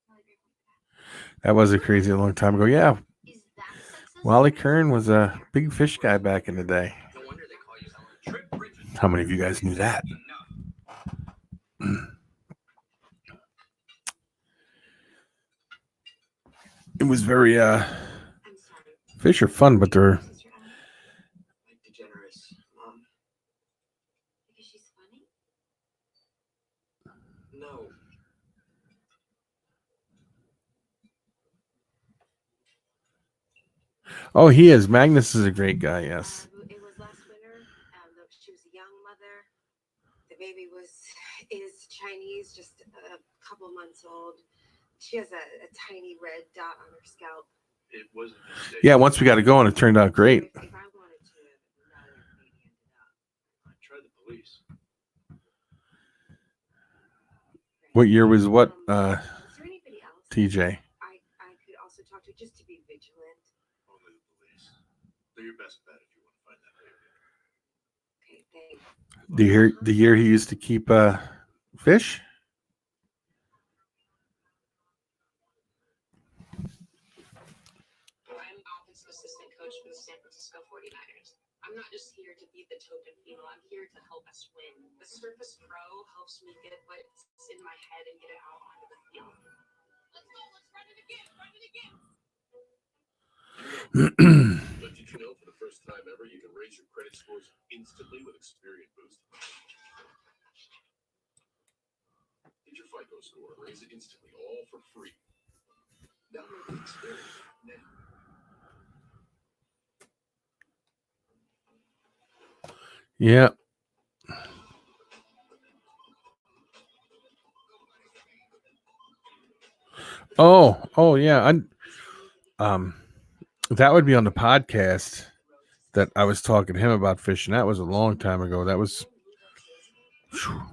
Really great point for that. That was a crazy long time ago. Yeah, Is that sexist? Wally Kern was a big fish guy back in the day. No wonder they call you Trip Bridges. How many of you guys knew that? It was very I'm sorry. fish are fun, but they're Sister Ellen, Like DeGeneres, Mom. because she's funny? No. oh, he is. Magnus is a great guy. Yes. It was last winter. She was a young mother. The baby is Chinese, just a couple months old. She has a tiny red dot on her scalp. It wasn't a mistake. Yeah. Once we got it going, it turned out great. If I wanted to know where the baby ended up. I tried the police. What year was what? Is there anybody else? TJ. I could also talk to just to be vigilant. Only the police. They're your best bet if you want to find that baby. Okay, thanks. The year he used to keep fish. I'm offensive assistant coach for the San Francisco 49ers. I'm not just here to be the token female. I'm here to help us win. The Surface Pro helps me get what's in my head and get it out onto the field. Let's go. Let's run it again. Run it again. But did you know for the first time ever you can raise your credit scores instantly with Experian Boost? Get your FICO score and raise it instantly, all for free. Download the Experian now. Yeah. Oh yeah. That would be on the podcast that I was talking to him about fishing. That was a long time ago. That was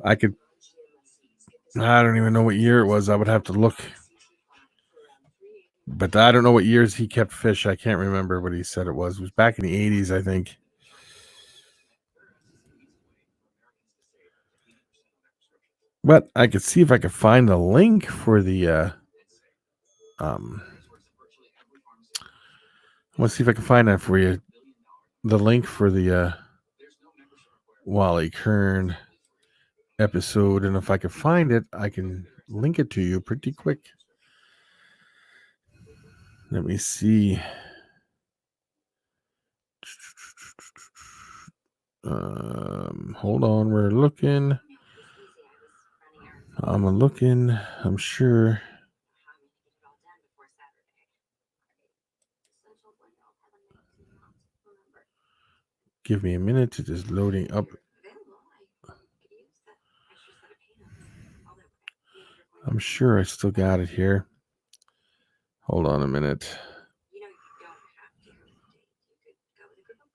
I don't even know what year it was. I would have to look. But I don't know what years he kept fish. I can't remember what he said it was. It was back in the 80s, I think. But I could see if I could find the link for the let's see if I can find that for you. The link for the Wally Kern episode, and if I can find it, I can link it to you pretty quick. Let me see. Hold on, we're looking. I'm looking. I'm sure. Give me a minute to just loading up. sure I still got it here. Hold on a minute. You know, you don't have to go with a date. You could go with a group of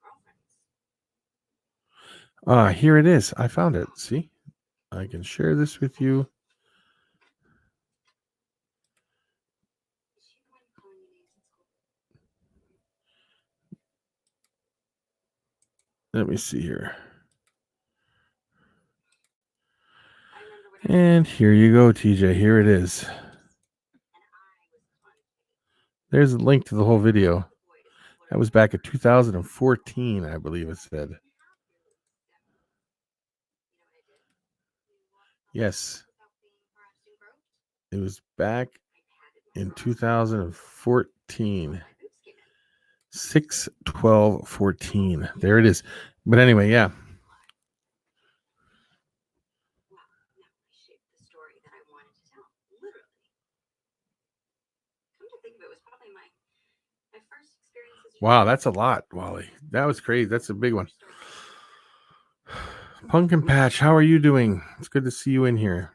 girlfriends. Here it is. I found it. See? I can share this with you. Is she the one calling you names in school? Let me see here. I remember when And here you go, TJ. Here it is. and I was confident. There's a link to the whole video. The boys would That was back in 2014, I believe it said. You know what I did? Yes, Without being harassed and groped, it was back I patted in myself. 2014. My boobs came in. 6/12/14. There it is. But anyway, yeah. Well, no, I shaped the story that I wanted to tell. Literally. Come to think of it, was probably my first experience as Wow, that's a lot, Wally. That was crazy. That's a big one. Pumpkin Patch, how are you doing? It's good to see you in here.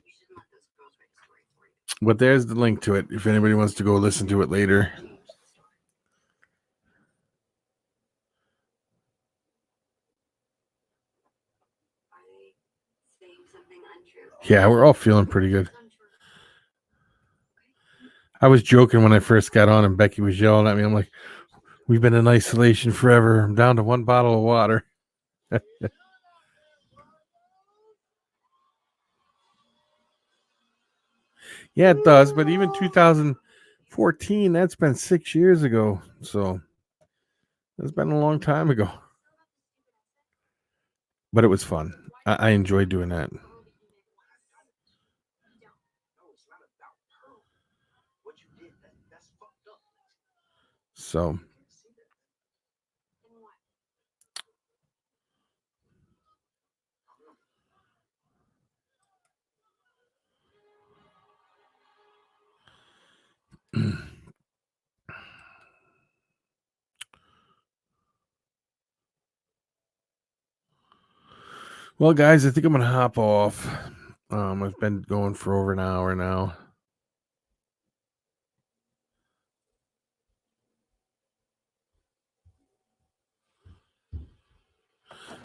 You shouldn't let those girls write a story for you. But there's the link to it if anybody wants to go listen to it later. Change the story. Are they saying something untrue? Yeah, we're all feeling pretty good. It's untrue. I was joking when I first got on and Becky was yelling at me. I'm like, we've been in isolation forever. I'm down to one bottle of water. Yeah, it does. But even 2014, that's been 6 years ago. So it's been a long time ago. But it was fun. I enjoyed doing that. No, it's not about her. What you did, that's fucked up. So You can't see that. And what? well, guys, I think I'm gonna hop off. I've been going for over an hour now.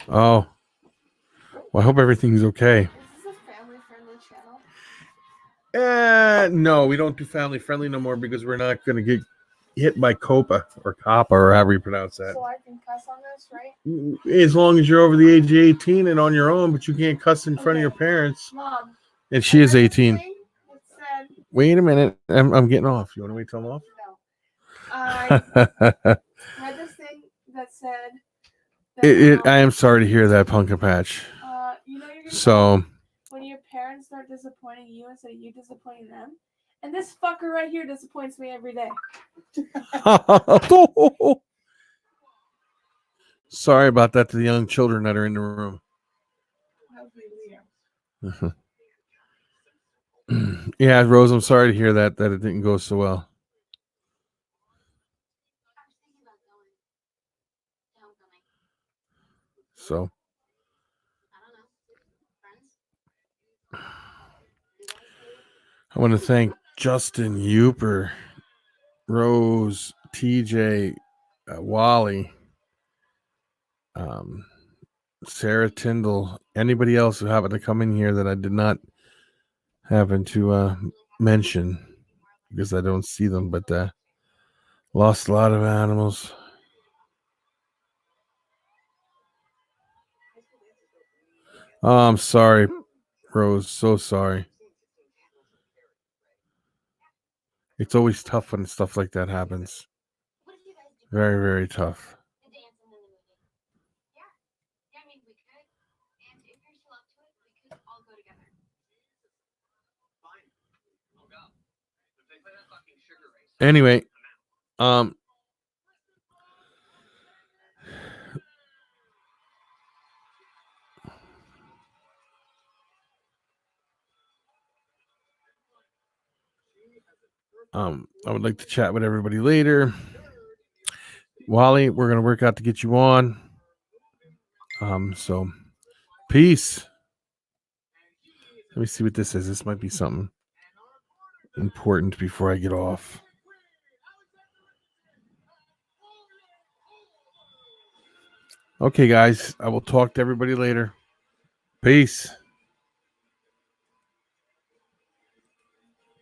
Oh, well, I hope everything's okay. Is this a family-friendly channel? No, we don't do family friendly no more because we're not gonna get hit by COPA or COPA or however you pronounce that. So I can cuss on this, right? As long as you're over the age of 18 and on your own, but you can't cuss in front of your parents. Mom. And she is I read this 18. thing that said, Wait a minute, I'm getting off. You want to wait till I'm off? no. I read this thing that said that, I am sorry to hear that, Pumpkin Patch. you know you're gonna So when your parents start disappointing you instead of you disappointing them. And this fucker right here disappoints me every day. sorry about that to the young children that are in the room. Yeah, Rose, I'm sorry to hear that it didn't go so well. I was thinking about going to homecoming. So I don't know. Friends? You guys maybe? I want to thank Justin, Uper, Rose, TJ, Wally, Sarah Tyndall, anybody else who happened to come in here that I did not happen to mention because I don't see them, but lost a lot of animals. Oh, I'm sorry, Rose. So sorry. It's always tough when stuff like that happens. What did you guys do? Very, very tough. The dancing in the movie. Yeah. Yeah, I mean, we could. And if you're still up to it, we could all go together. Fine. I'll go. If they play that fucking sugar race. Anyway, I would like to chat with everybody later. Wally, we're gonna work out to get you on. So peace. Let me see what this is. This might be something important before I get off. Okay, guys. I will talk to everybody later. Peace.